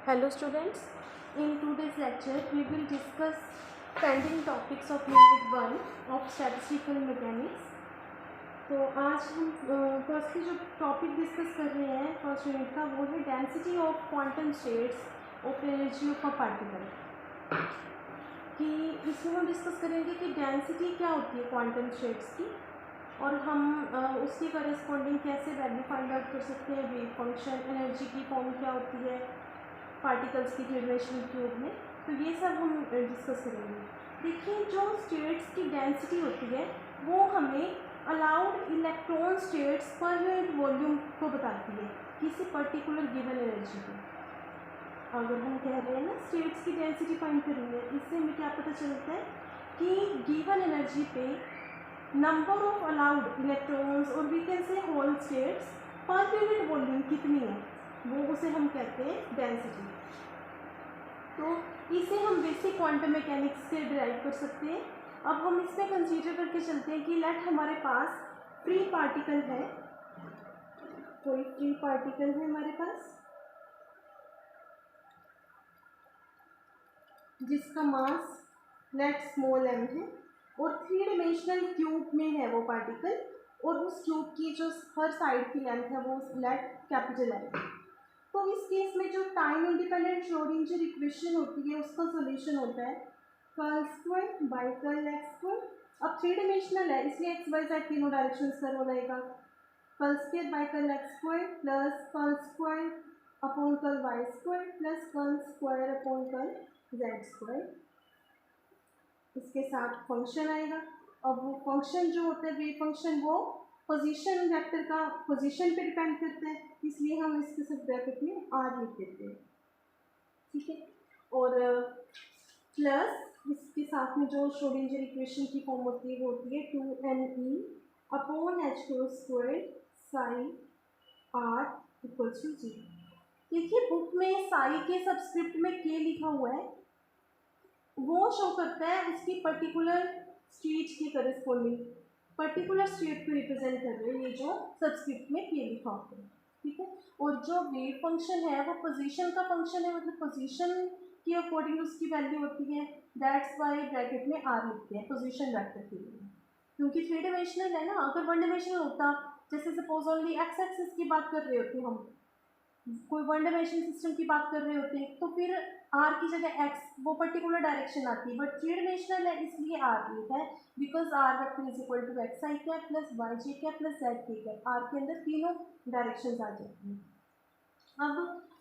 Hello students, in today's lecture we will discuss pending topics of Unit 1 of Statistical Mechanics. तो आज हम firstly जो topic discuss कर रहे हैं फर्स्ट यूनिट का वो है density of quantum states of energy of a particle. कि इसमें हम डिस्कस करेंगे कि डेंसिटी क्या होती है क्वांटम स्टेट्स की और हम उसके करस्पॉन्डिंग कैसे वैल्यू फाइंड आउट कर सकते हैं। वेव फंक्शन, एनर्जी की फॉर्म क्या होती है पार्टिकल्स की थ्री-डायमेंशनल क्यूब में, तो ये सब हम डिस्कस करेंगे। देखिए, जो स्टेट्स की डेंसिटी होती है वो हमें अलाउड इलेक्ट्रॉन स्टेट्स पर यूनिट वॉल्यूम को बताती है किसी पर्टिकुलर गिवन एनर्जी को। अगर हम कह रहे हैं ना स्टेट्स की डेंसिटी फाइंड करेंगे, इससे हमें क्या पता चलता है कि गिवन एनर्जी पे नंबर ऑफ अलाउड इलेक्ट्रॉन्स और we can say whole states पर यूनिट वॉल्यूम कितनी है, वो उसे हम कहते हैं डेंसिटी। तो इसे हम बेसिक क्वांटम मैकेनिक्स से डिराइव कर सकते हैं। अब हम इसमें कंसीडर करके चलते हैं कि लेट हमारे पास फ्री पार्टिकल है, कोई फ्री पार्टिकल है हमारे पास जिसका मास लेट स्मॉल m है और थ्री डायमेंशनल क्यूब में है वो पार्टिकल, और उस क्यूब की जो हर साइड की लेंथ है वो लेट कैपिटल m। तो इस केस में जो टाइम इंडिपेंडेंट श्रोडिंगर इक्वेशन होती है उसका सॉल्यूशन होता है curl square by curl x square. अब थ्री डायमेंशनल है इसलिए एक्स वाई जेड तीनों डायरेक्शंस का रोल आएगा। Curl square by curl x square plus curl square upon curl y square plus curl square upon curl z square, इसके साथ function आएगा। अब वो फंक्शन जो होता है वेव फंक्शन वो पोजीशन वेक्टर का पोजीशन पे डिपेंड करता है, इसलिए हम इसके सब ब्रैकेट में आर लिख देते हैं, ठीक है। और प्लस इसके साथ में जो श्रोडिंगर इक्वेशन की फॉर्म होती है वो होती है 2ne upon H cross square psi R equals to 0। देखिए बुक में साई के सबस्क्रिप्ट में के लिखा हुआ है, वो शो करता है उसकी पर्टिकुलर स्टेट के करस्पॉन्डिंग पर्टिकुलर स्टेट को रिप्रेजेंट कर रहे हैं ये जो सबस्क्रिप्ट में के लिखा होता है, ठीक है। और जो वेव फंक्शन है वो पोजीशन का फंक्शन है, मतलब पोजीशन के अकॉर्डिंग उसकी वैल्यू होती है। दैट्स वाई ब्रैकेट में आर लिखते हैं पोजीशन वेक्टर के लिए, क्योंकि थ्री डायमेंशनल है ना। अगर वन डायमेंशनल होता, जैसे सपोज ओनली एक्स एक्सिस की बात कर रहे होते हम, कोई वन डायमेंशनल सिस्टम की बात कर रहे होते हैं, तो फिर आर की जगह एक्स वो पर्टिकुलर डायरेक्शन आती है। बट थ्री डायमेंशनल है इसलिए आर लिखा है because R vector is equal to x i cap plus y j cap plus z k cap. R के अंदर तीनों डायरेक्शंस आ जाती हैं। अब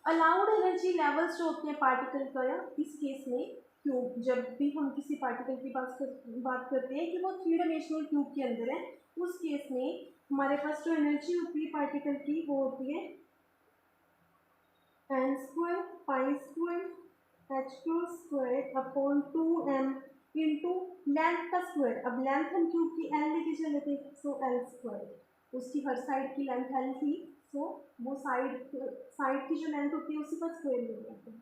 अलाउड एनर्जी लेवल्स जो होते हैं पार्टिकल का, या इस केस में क्यूब, जब भी हम किसी पार्टिकल की बात करते हैं कि वो थ्री डायमेंशनल क्यूब के अंदर है, उस केस में हमारे पास जो एनर्जी होती है पार्टिकल की वो होती है n square pi square H cross square upon 2m into length का स्क्वायर। अब लेंथ हम क्यूब की l लेके चले थे, सो l स्क्वायर, उसकी हर साइड की लेंथ l थी, सो वो साइड की जो लेंथ होती है उसी का स्क्वायर ले लेते हैं।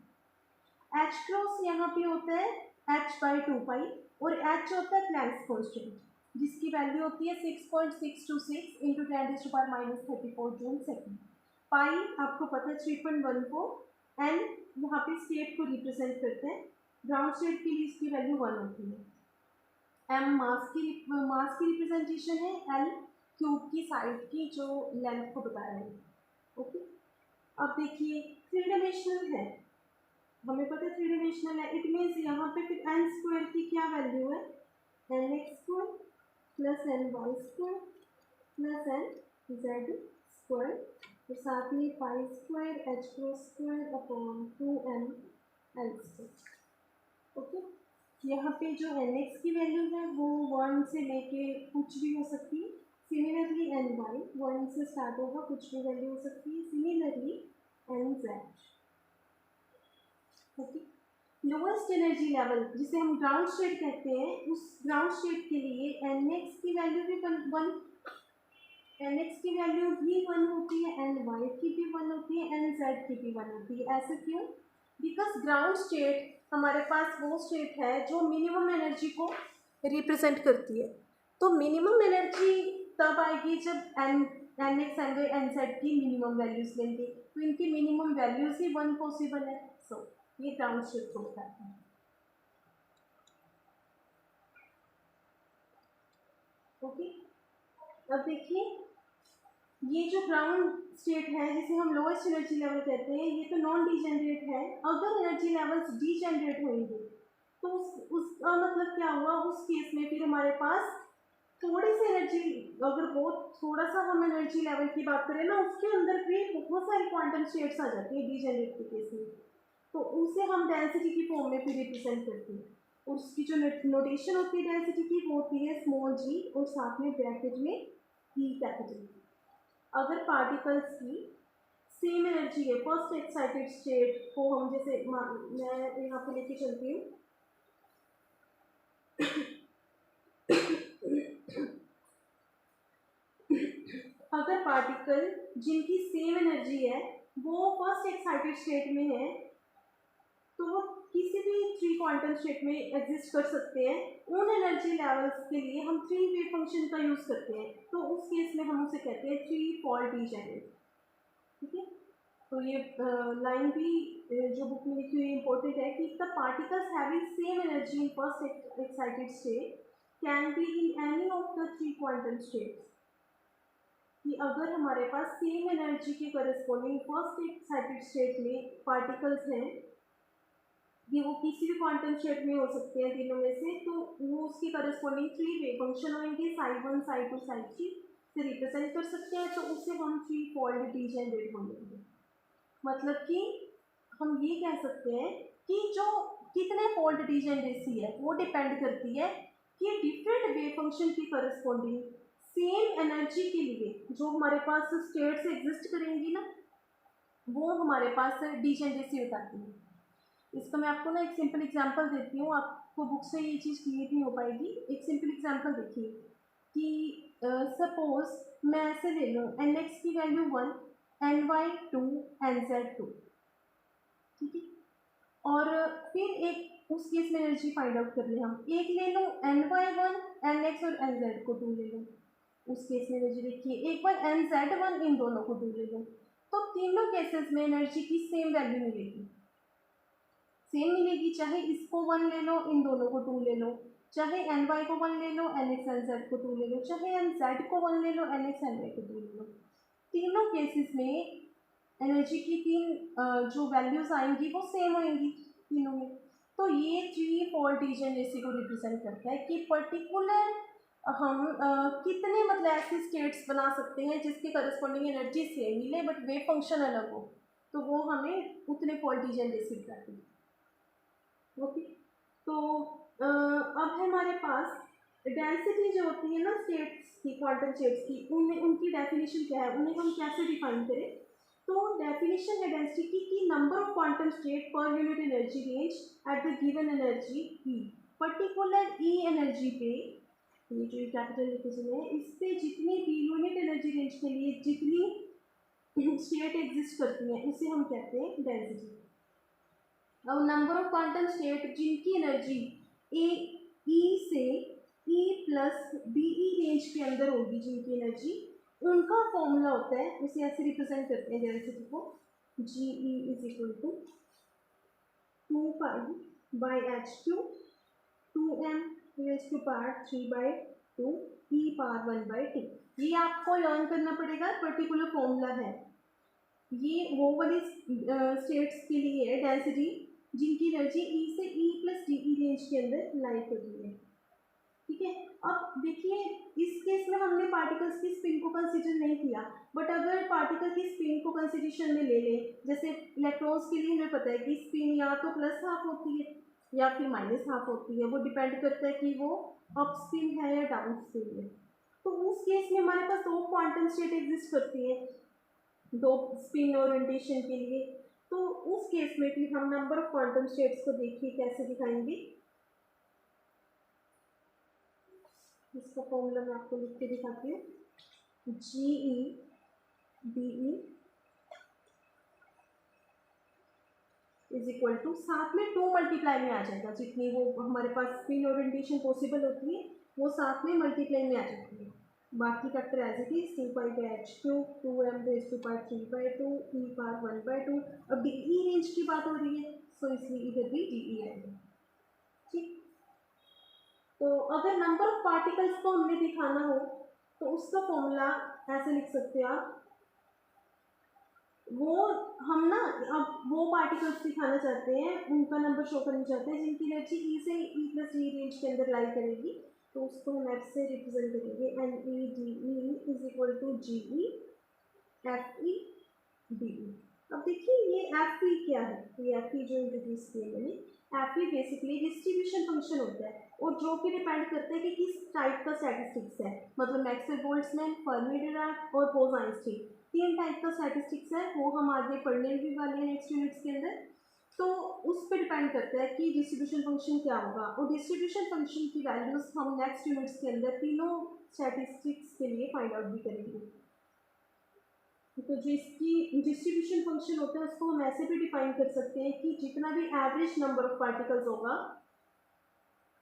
h क्रॉस यहाँ पे होता है h बाई 2 पाई और h होता है प्लैंक्स कांस्टेंट जिसकी वैल्यू होती है 6.626 इंटू 10⁻34 जूल सेकेंड। पाई आपको पता है 3.14, एन यहाँ पे स्टेट को रिप्रेजेंट करते हैं, ग्राउंड स्टेट के लिए इसकी वैल्यू 1 होती है। एम मास की रिप्रेजेंटेशन है, एल क्यूब की साइड की जो लेंथ को बता रहे हैं, ओके। अब देखिए थ्री डायमेंशनल है, हमें पता है थ्री डायमेंशनल है, इट मीन्स यहाँ पे फिर एन स्क्वायर की क्या वैल्यू है, n x square plus n y square plus n z square और साथ में pi square H cross square upon 2m L square, okay. यहाँ पे जो एन एक्स की वैल्यू है वो 1 से लेके कुछ भी हो सकती है। सिमिलरली एन वाई 1 से स्टार्ट होगा, कुछ भी वैल्यू हो सकती है। Similarly n z, okay. Lowest energy level जिसे हम ग्राउंड स्टेट कहते हैं, उस ग्राउंड स्टेट के लिए एन एक्स की वैल्यू भी 1, एन एक्स की वैल्यू भी 1 होती है, एन वाई की भी 1 होती है, एन जेड की भी 1 होती है। ऐसे क्यों? बिकॉज ग्राउंड स्टेट हमारे पास वो स्टेट है जो मिनिमम एनर्जी को रिप्रेजेंट करती है। तो मिनिमम एनर्जी तब आएगी जब n n x n y n z की मिनिमम वैल्यूज लेंगे, तो इनकी मिनिमम वैल्यूज ही 1 पॉसिबल है, सो ये ग्राउंड शिफ्ट होता है। ओके, अब देखिए ये जो ग्राउंड स्टेट है जिसे हम लोएस्ट एनर्जी लेवल कहते हैं, ये तो नॉन डीजेनरेट है। अगर एनर्जी लेवल्स डीजेनरेट होंगे तो उसका मतलब क्या हुआ, उस केस में फिर हमारे पास थोड़ी सी एनर्जी, अगर बहुत थोड़ा सा हम एनर्जी लेवल की बात करें ना, उसके अंदर भी बहुत सारी क्वांटम स्टेट्स आ जाती है डीजेनरेट के केस में, तो उसे हम डेंसिटी की फॉर्म में फिर रिप्रेजेंट करते हैं। और उसकी जो नोटेशन होती है डेंसिटी की वो होती है स्मॉल जी और साथ में ब्रैकेट में ई कैपिटल। अगर पार्टिकल्स की सेम एनर्जी है, फर्स्ट एक्साइटेड स्टेट को हम जैसे मैं यहाँ पे लेके चलती हूँ अगर पार्टिकल जिनकी सेम एनर्जी है वो फर्स्ट एक्साइटेड स्टेट में है तो वो किसी भी 3 क्वांटम स्टेट में एग्जिस्ट कर सकते हैं। उन एनर्जी लेवल्स के लिए हम 3 वेव फंक्शन का यूज़ करते हैं, तो उस केस में हम उसे कहते हैं 3 फॉल्ट डीजेनरेट। ठीक है, तो ये लाइन भी जो बुक में लिखी हुई इंपॉर्टेंट है कि the particles having same energy in first excited state can be in any of the 3 quantum states. कि अगर हमारे पास सेम एनर्जी के करस्पॉन्डिंग फर्स्ट एक्साइटेड स्टेट में पार्टिकल्स हैं, ये वो किसी भी क्वांटम स्टेट में हो सकते हैं तीनों में से, तो वो उसके करस्पॉन्डिंग 3 वेव फंक्शन होंगे, psi1 psi2 psi3 से रिप्रेजेंट कर सकते हैं, तो उससे हम 3 फॉल्ट डीजेनरेट होंगे। मतलब कि हम ये कह सकते हैं कि जो कितने फॉल्ट डीजेनरेसी है वो डिपेंड करती है कि डिफरेंट वेव फंक्शन की करस्पॉन्डिंग सेम एनर्जी के लिए जो हमारे पास स्टेट्स एग्जिस्ट करेंगी ना, वो हमारे पास डीजेनरेसी बताती है। इसका मैं आपको ना एक सिंपल एग्जांपल देती हूँ, आपको बुक से ये चीज़ क्लियर नहीं हो पाएगी। एक सिंपल एग्जांपल देखिए कि सपोज मैं ऐसे ले लूँ एन एक्स की value 1, n y 2, n z 2, ठीक है, और फिर एक उस केस में एनर्जी फाइंड आउट कर ले हम, एक ले लूँ एन वाई 1, एन एक्स और एन जेड को 2 ले लूँ, उस केस में एनर्जी देखिए एक बार एन जेड 1 इन दोनों को 2 ले लूँ, तो तीनों केसेस में एनर्जी की सेम वैल्यू मिलेगी, सेम मिलेगी, चाहे इसको 1 ले लो इन दोनों को 2 ले लो, चाहे एन वाई को 1 ले लो एन एक्स एन जेड को 2 ले लो, चाहे एन जेड को 1 ले लो एन एक्स एन वाई को 2 ले लो, तीनों केसेस में एनर्जी की 3 जो वैल्यूज आएंगी वो सेम होंगी तीनों में। तो ये 3 फॉल्ट डीजेनरेसी को रिप्रेजेंट करता है कि पर्टिकुलर हम कितने मतलब ऐसे स्टेट्स बना सकते हैं जिसके करस्पॉन्डिंग एनर्जी सेम मिले बट वेव फंक्शन अलग हो, तो वो हमें उतने फॉल्ट डीजेनरेसी बताती है। ओके, तो अब है हमारे पास डेंसिटी जो होती है ना स्टेट्स की, क्वांटम स्टेट्स की, उनमें उनकी डेफिनेशन क्या है, उन्हें हम कैसे डिफाइन करें। तो डेफिनेशन है डेंसिटी की number of quantum state per unit energy range at the given energy E, particular E energy पे, ये जो कैपिटल लिखिए है, इस पे जितनी भी यूनिट एनर्जी रेंज के लिए जितनी स्टेट एग्जिस्ट करती हैं उसे हम कहते हैं डेंसिटी। अब नंबर ऑफ क्वांटम स्टेट जिनकी एनर्जी ए ई से E plus B E range के अंदर होगी, जिनकी एनर्जी, उनका फॉर्मूला होता है, उसे ऐसे रिप्रेजेंट करते हैं डेंसिटी को, G E is equal to 2 pi by H Q 2m raise to power 3/2 E power 1/2। ये आपको लर्न करना पड़ेगा, पर्टिकुलर फॉर्मूला है ये वो वाली स्टेट्स के लिए है डेंसिटी जिनकी एनर्जी ई से E plus D E range के अंदर लाई कर रही है। ठीक है, अब देखिए इस केस में हमने पार्टिकल्स की स्पिन को कंसीडर नहीं किया, बट अगर पार्टिकल की स्पिन को कंसिडरेशन में ले लें, जैसे इलेक्ट्रॉन्स के लिए हमें पता है कि स्पिन या तो प्लस हाफ होती है या फिर माइनस हाफ होती है, वो डिपेंड करता है कि वो अप स्पिन है या डाउन स्पिन है। तो उस केस में हमारे पास 2 क्वांटम स्टेट एग्जिस्ट करती है, 2 स्पिन ओरिएंटेशन के लिए। तो उस केस में भी हम नंबर ऑफ क्वांटम स्टेट्स को देखिए कैसे दिखाएंगे। इसका फॉर्मूला मैं आपको लिख के दिखाती हूँ, G E D E is equal to, साथ में 2 मल्टीप्लाई में आ जाएगा, जितनी वो हमारे पास स्पिन ओरिएंटेशन पॉसिबल होती है वो साथ में मल्टीप्लाई में आ जाती है। बाकी factor as it is 2πh3 2m⁻³ e power 1/2। अब DE रेंज की बात हो रही है तो इसलिए इधर भी DE आएगा। ठीक, तो अगर नंबर ऑफ पार्टिकल्स को हमने दिखाना हो तो उसका फॉर्मूला ऐसे लिख सकते हैं आप, वो हम ना अब वो पार्टिकल्स दिखाना चाहते हैं, उनका नंबर शो करना चाहते हैं जिनकी एनर्जी ई से E+E रेंज के अंदर लाई करेगी, तो उसको हम F से रिप्रेजेंट करेंगे। NEDE is equal to GE FE DE। अब देखिए ये FE क्या है, ये FE जो इंट्रोड्यूस किया मैंने, FE बेसिकली डिस्ट्रीब्यूशन फंक्शन होता है और जो कि डिपेंड करता है कि किस टाइप का स्टैटिस्टिक्स है, मतलब मैक्सवेल बोल्ट्जमैन, फर्मी डिराक और बोस-आइंस्टीन, 3 टाइप का स्टैटिस्टिक्स है, वो हम आगे पढ़ने भी वाले हैं नेक्स्ट यूनिट्स के अंदर। तो उस पर डिपेंड करता है कि डिस्ट्रीब्यूशन फंक्शन क्या होगा, और डिस्ट्रीब्यूशन फंक्शन की वैल्यूज हम नेक्स्ट यूनिट्स के अंदर तीनों स्टैटिस्टिक्स के लिए फाइंड आउट भी करेंगे। तो जो इसकी डिस्ट्रीब्यूशन फंक्शन होता है उसको हम ऐसे भी डिफाइन कर सकते हैं कि जितना भी एवरेज नंबर ऑफ पार्टिकल्स होगा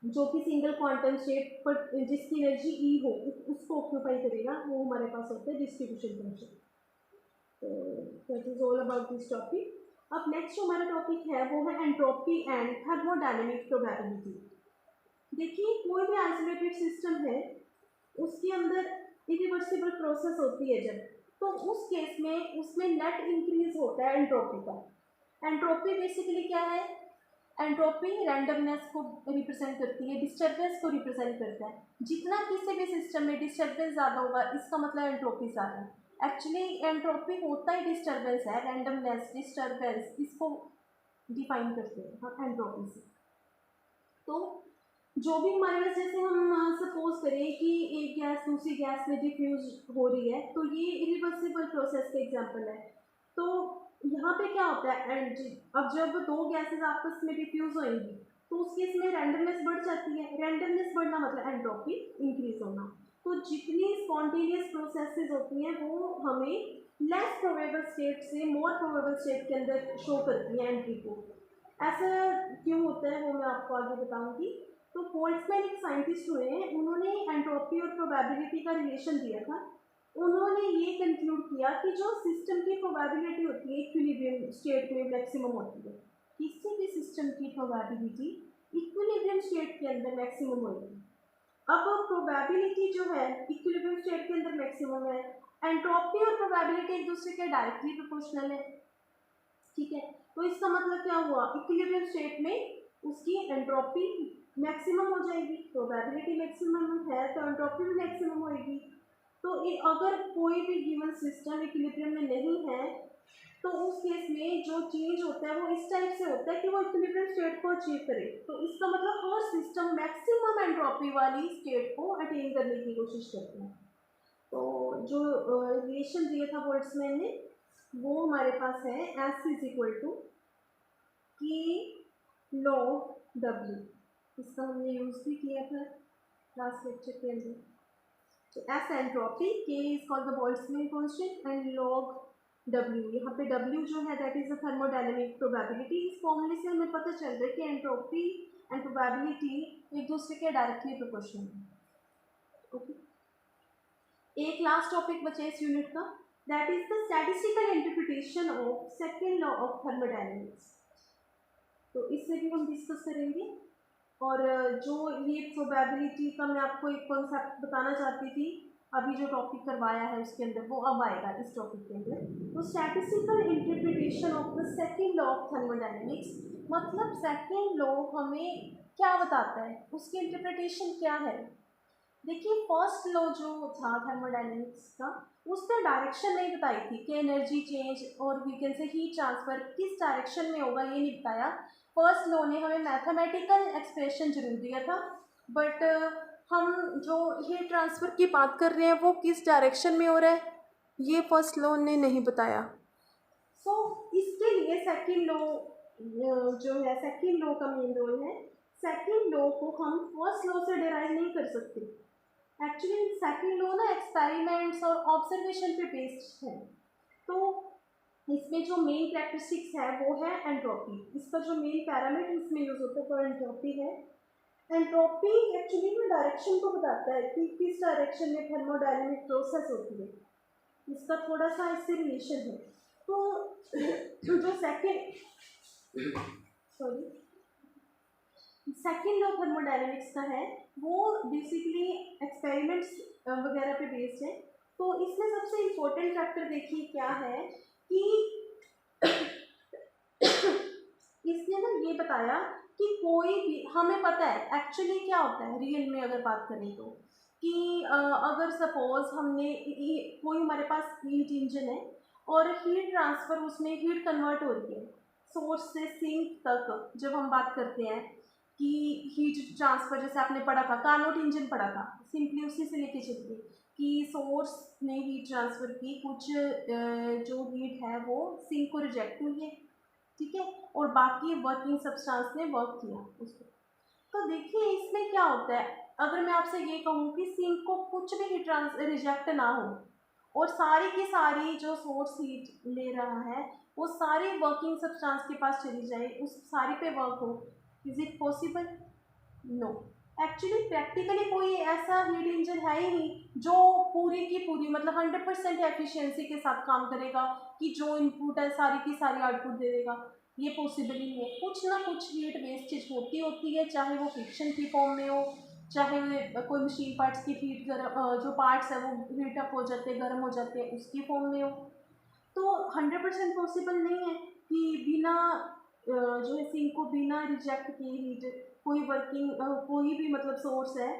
जो कि सिंगल क्वांटम स्टेट पर जिसकी एनर्जी E हो उसको ऑक्यूपाई करेगा, वो हमारे पास होता है डिस्ट्रीब्यूशन फंक्शन। तो that is all about this topic. अब नेक्स्ट जो हमारा टॉपिक है वो है एंट्रोपी एंड थर्मोडायनेमिक प्रोबेबिलिटी। देखिए कोई भी आइसोलेटेड सिस्टम है उसके अंदर इरिवर्सिबल प्रोसेस होती है जब, तो उस केस में उसमें नेट इंक्रीज होता है एंट्रोपी का। एंट्रोपी बेसिकली क्या है, एंट्रोपी रैंडमनेस को रिप्रेजेंट करती है, डिस्टर्बेंस को रिप्रेजेंट करता है। जितना किसी भी सिस्टम में डिस्टर्बेंस ज़्यादा होगा इसका मतलब एंट्रोपी ज़्यादा है। एक्चुअली एंट्रोपी होता ही डिस्टर्बेंस है, रैंडमनेस डिस्टर्बेंस इसको डिफाइन करते हैं हम एंट्रोपी से। तो जो भी हमारे पास, जैसे हम सपोज करें कि एक गैस दूसरी गैस में डिफ्यूज हो रही है, तो ये इरिवर्सिबल प्रोसेस का एग्जांपल है। तो यहाँ पे क्या होता है, अब जब दो गैसेस आपस में डिफ्यूज होंगी तो उस केस में रैंडमनेस बढ़ जाती है। रैंडमनेस बढ़ना मतलब एंट्रोपी इंक्रीज होना। तो जितनी स्पॉन्टेनियस प्रोसेसेस होती हैं वो हमें लेस प्रोबेबल स्टेट से मोर प्रोबेबल स्टेट के अंदर शो करती हैं एंट्री को। ऐसा क्यों होता है वो मैं आपको आगे बताऊंगी। तो बोल्ट्जमैन एक साइंटिस्ट हुए हैं, उन्होंने एंट्रोपी और प्रोबेबिलिटी का रिलेशन दिया था। उन्होंने ये कंक्लूड किया कि जो सिस्टम की प्रोबेबिलिटी होती है इक्विलिब्रियम स्टेट में मैक्सिमम होती है, किसी भी सिस्टम की प्रोबेबिलिटी इक्विलिब्रियम स्टेट के अंदर मैक्सिमम होगी। अब प्रोबेबिलिटी जो है इक्विलिब्रियम स्टेट के अंदर मैक्सिमम है, एंट्रोपी और प्रोबेबिलिटी एक दूसरे के डायरेक्टली प्रोपोर्शनल है। ठीक है, तो इसका मतलब क्या हुआ, इक्विलिब्रियम स्टेट में उसकी एंट्रोपी मैक्सिमम हो जाएगी, प्रोबेबिलिटी मैक्सिमम है तो एंट्रोपी भी मैक्सिमम होएगी। तो अगर कोई भी गिवन सिस्टम इक्विलिब्रियम में नहीं है तो उस केस में जो चेंज होता है वो इस टाइप से होता है कि वो इक्विलिब्रियम स्टेट को अचीव करे। तो इसका मतलब हर सिस्टम मैक्सिमम एंट्रोपी वाली स्टेट को अटेन करने की कोशिश करते हैं। तो जो रिलेशन दिया था बोल्ट्जमैन ने वो हमारे पास है S is equal to K log W। इसका हमने यूज भी किया था लास्ट लेक्चर के अंदर। तो S entropy, K is called the Boltzmann constant and log W, यहाँ पे W जो है that is the thermodynamic probability. इस फॉर्मूले से हमें पता चल रहा है कि एंट्रोपी एंड प्रोबेबिलिटी एक दूसरे के डायरेक्टली प्रोपोर्शनल है। ओके, एक लास्ट टॉपिक बचा इस यूनिट का, that is the statistical interpretation of second law of thermodynamics. तो इससे भी हम डिस्कस करेंगे। और जो ये प्रोबेबिलिटी का मैं आपको एक कॉन्सेप्ट बताना चाहती थी, अभी जो टॉपिक करवाया है उसके अंदर वो अब आएगा इस टॉपिक के अंदर। तो statistical interpretation of the second law of thermodynamics, मतलब सेकेंड लॉ हमें क्या बताता है, उसकी इंटरप्रिटेशन क्या है। देखिए फर्स्ट लॉ जो था थर्मोडायनेमिक्स का उसने डायरेक्शन नहीं बताई थी कि एनर्जी चेंज और we can say heat transfer किस डायरेक्शन में होगा, ये नहीं बताया। फर्स्ट लॉ ने हमें मैथमेटिकल एक्सप्रेशन जरूर दिया था, बट हम जो हीट ट्रांसफ़र की बात कर रहे हैं वो किस डायरेक्शन में हो रहा है ये फर्स्ट लॉ ने नहीं बताया। सो इसके लिए सेकेंड लॉ जो है, सेकेंड लॉ का मेन रोल है। सेकेंड लॉ को हम फर्स्ट लॉ से डिराइव नहीं कर सकते। एक्चुअली सेकेंड लॉ ना एक्सपेरिमेंट्स और ऑब्जर्वेशन पे बेस्ड है। तो इसमें जो मेन कैरेक्टरिस्टिक्स है वो है एंट्रोपी। इसका जो मेन पैरामीटर इसमें यूज होता है वो एंट्रोपी है। एंट्रोपी एक्चुअली ना डायरेक्शन को बताता है कि किस डायरेक्शन में थर्मोडायनेमिक प्रोसेस होती है, इसका थोड़ा सा इससे रिलेशन है। तो जो सेकेंड लॉ थर्मोडायनेमिक्स का है वो बेसिकली एक्सपेरिमेंट्स वगैरह पे बेस्ड है। तो इसमें सबसे इम्पोर्टेंट फैक्टर देखिए क्या है कि इसने ना ये बताया कि कोई भी, हमें पता है एक्चुअली क्या होता है रियल में अगर बात करें तो, कि अगर सपोज हमने कोई हमारे पास हीट इंजन है और हीट ट्रांसफ़र उसमें हीट कन्वर्ट हो रही है सोर्स से सिंक तक। जब हम बात करते हैं कि हीट ट्रांसफ़र, जैसे आपने पढ़ा था कार्नोट इंजन पढ़ा था, सिंपली उसी से लेके चलिए कि सोर्स ने हीट ट्रांसफ़र की, कुछ जो हीट है वो सिंक को रिजेक्ट हुई है, ठीक है, और बाकी वर्किंग सब्सटेंस ने वर्क किया उसको। तो देखिए इसमें क्या होता है, अगर मैं आपसे ये कहूँ कि सिंक को कुछ भी हीट रिजेक्ट ना हो और सारी की सारी जो सोर्स हीट ले रहा है वो सारी वर्किंग सब्सटेंस के पास चली जाए, उस सारी पे वर्क हो, is it possible? No. Actually practically कोई ऐसा हीट इंजन है ही नहीं जो पूरी की पूरी मतलब 100% एफिशिएंसी के साथ काम करेगा कि जो इनपुट है सारी की सारी आउटपुट दे देगा। ये पॉसिबल ही नहीं है, कुछ ना कुछ हीट वेस्टेज होती है, चाहे वो फ्रिक्शन की फॉर्म में हो, चाहे कोई मशीन पार्ट्स की हीट गर्म जो पार्ट्स है वो हीट अप हो जाते हैं, गर्म हो जाते हैं, उसकी फॉर्म में हो। तो 100% पॉसिबल नहीं है कि बिना जो है सिंक को बिना रिजेक्ट किए हीट कोई वर्किंग कोई भी मतलब सोर्स है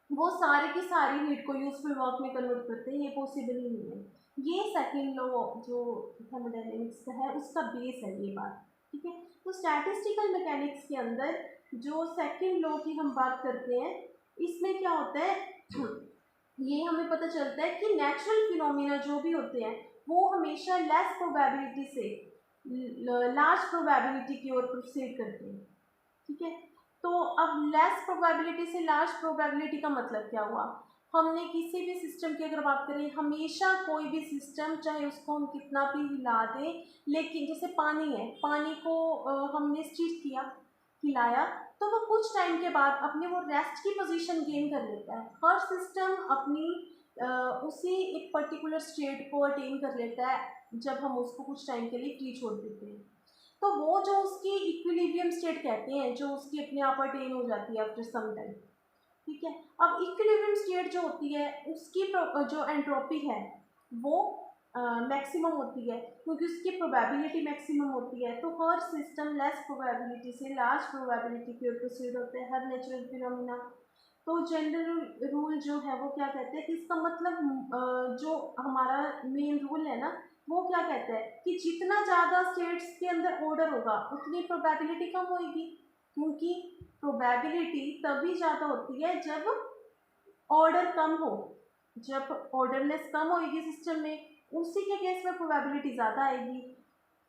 वो सारे की सारी हीट को यूजफुल वर्क में कन्वर्ट करते हैं, ये पॉसिबल ही नहीं है। ये सेकंड लॉ जो थर्मोडायनेमिक्स का है उसका बेस है ये बात, ठीक है। तो स्टैटिस्टिकल मैकेनिक्स के अंदर जो सेकंड लॉ की हम बात करते हैं इसमें क्या होता है ये हमें पता चलता है कि नेचुरल फिनोमिना जो भी होते हैं वो हमेशा लेस प्रोबेबिलिटी से लार्ज प्रोबेबिलिटी की ओर प्रोसीड करते हैं, ठीक है। तो अब लेस प्रोबेबिलिटी से लार्ज प्रोबेबिलिटी का मतलब क्या हुआ, हमने किसी भी सिस्टम की अगर बात करें, हमेशा कोई भी सिस्टम चाहे उसको हम कितना भी हिला दें, लेकिन जैसे पानी है, पानी को हमने स्टीर किया, हिलाया, तो वो कुछ टाइम के बाद अपने वो रेस्ट की पोजीशन गेन कर लेता है। हर सिस्टम अपनी उसी एक पर्टिकुलर स्टेट को अटेन कर लेता है जब हम उसको कुछ टाइम के लिए फ्री छोड़ देते हैं। तो वो जो उसकी इक्विलिब्रियम स्टेट कहते हैं, जो उसकी अपने आप अटेन हो जाती है आफ्टर सम टाइम, ठीक है। अब इक्विलिब्रियम स्टेट जो होती है उसकी जो एंट्रोपी है वो मैक्सिमम होती है क्योंकि उसकी प्रोबेबिलिटी मैक्सिमम होती है। तो हर सिस्टम लेस प्रोबेबिलिटी से लार्ज प्रोबेबिलिटी की ओर प्रोसीड होते हैं, हर नेचुरल फिनोमिना। तो जनरल रूल जो है वो क्या कहते हैं कि इसका मतलब जो हमारा मेन रूल है ना वो क्या कहता है कि जितना ज़्यादा स्टेट्स के अंदर ऑर्डर होगा उतनी प्रोबेबिलिटी कम होगी, क्योंकि प्रोबेबिलिटी तभी ज़्यादा होती है जब ऑर्डर कम हो, जब ऑर्डरनेस कम होगी सिस्टम में उसी के केस में प्रोबेबिलिटी ज़्यादा आएगी,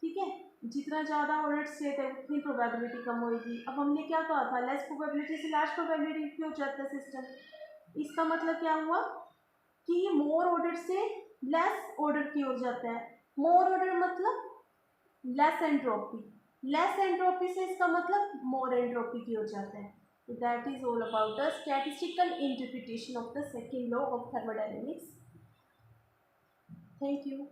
ठीक है। जितना ज़्यादा ऑर्डर स्टेट है उतनी प्रोबेबिलिटी कम होगी। अब हमने क्या कहा था, लेस प्रोबेबिलिटी से लार्ज प्रोबेबिलिटी की हो जाता है सिस्टम। इसका मतलब क्या हुआ कि मोर ऑर्डर से लेस ऑर्डर की ओर जाता है। मोर ऑर्डर मतलब लेस एंट्रोपी, लेस एंट्रोपी से इसका मतलब मोर एंट्रोपी की ओर जाता है। So that is all about the statistical interpretation of the second law of thermodynamics. Thank you.